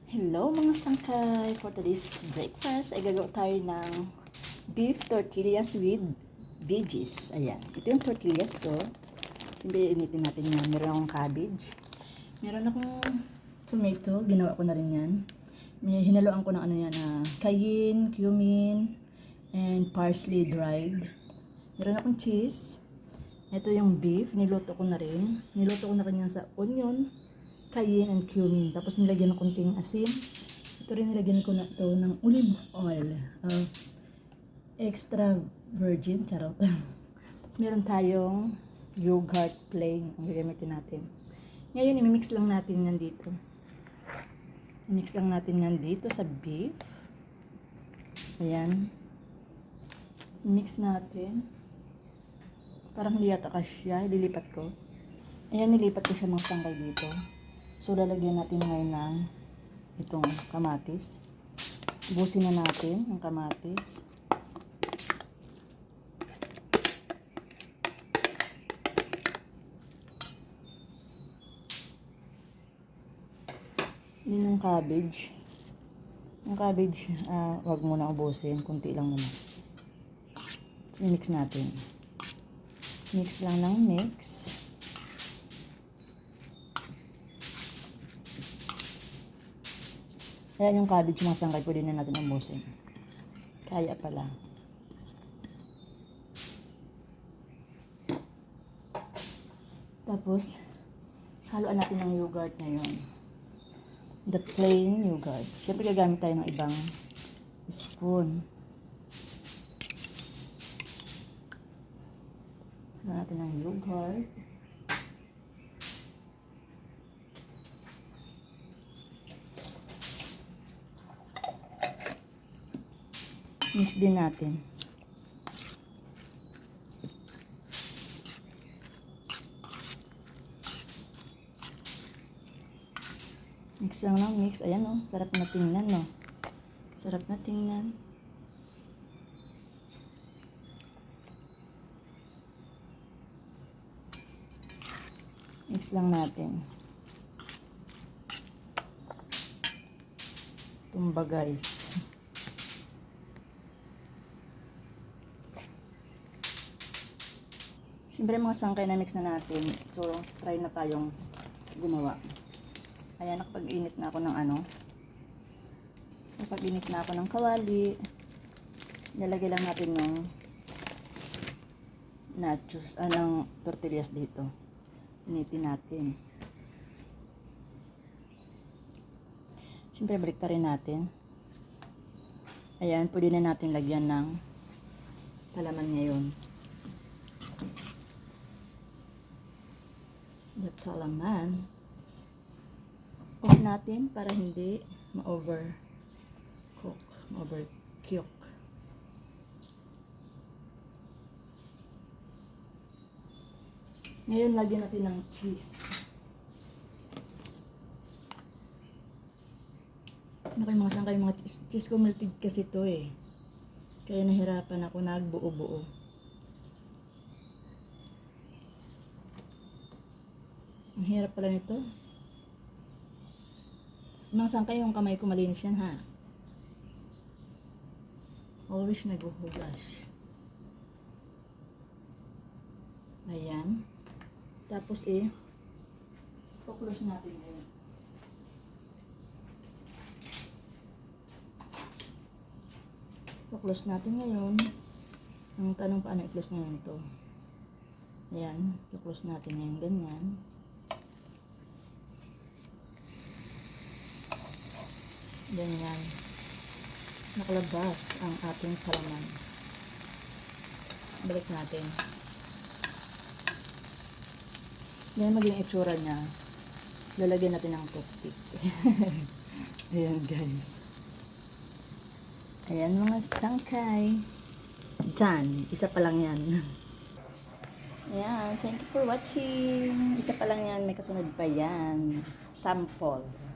Hello mga sangkay! For today's breakfast ay gagawa tayo ng beef tortillas with veggies. Ayan, ito yung tortillas ko. Siyempre, initin natin yan. Meron akong cabbage. Meron akong tomato. Ginawa ko na rin yan. May hinaluan ko ng ano yan, cayenne, cumin, and parsley dried. Meron akong cheese. Ito yung beef. Niluto ko na rin. Niluto ko na rin yan sa onion, cayenne and cumin. Tapos nilagyan ng konting asin. Ito rin nilagyan ko na ito ng olive oil. Extra virgin. Charot. Tapos meron tayong yogurt plain. Ang gagamitin natin. Ngayon, imimix lang natin yan dito. Imix lang natin yan dito sa beef. Ayan. Mix natin. Parang hindi yata kasya. Dilipat ko. Ayan, nilipat ko siya mga tangkay dito. So, lalagyan natin ngayon ng itong kamatis. Ubusin na natin ang kamatis. Din yung cabbage. Yung cabbage, wag muna ubusin. Kunti lang naman. So, mix natin. Mix lang ng mix. Ayan yung cabbage mga sangkay, pwede na natin ubusin. Kaya pala. Tapos, haluan natin ng yogurt ngayon. The plain yogurt. Siyempre gagamit tayo ng ibang spoon. Haluan natin ng yogurt. Mix din natin. Mix lang lang, mix. Ayan o, sarap na tingnan no. Sarap na tingnan. Mix lang natin. Tumba guys. Siyempre mga sangkay na mix na natin. So, try na tayong gumawa. Ayan, nakapag-init na ako ng nakapag-init na ako ng kawali. Nilagay lang natin ng nachos, ng tortillas dito. Initin natin. Siyempre, balik rin natin. Ayan, pwede na natin lagyan ng palaman ngayon. The palaman. Off natin para hindi ma-overcook. Ngayon, lagyan natin ng cheese. Ano kayo mga sangkay, mga cheese ko melted kasi ito eh. Kaya nahirapan ako, nagbuo-buo. Ang hirap pala nito. Mga sangkay, yung kamay ko malinis yan ha. Always naghuhugas. Ayan. Tapos i-close natin ngayon. I-close natin ngayon. Ang tanong paano i-close ngayon ito. Ayan. I-close natin ngayon ganyan. Ganyan. Nakalabas ang ating palaman. Balik natin. Yan maging itsura niya. Lalagyan natin ng toothpick. Ayan guys. Ayan mga sangkay. Done. Isa pa lang yan. Ayan. Thank you for watching. Isa pa lang yan. May kasunod pa yan. Sample.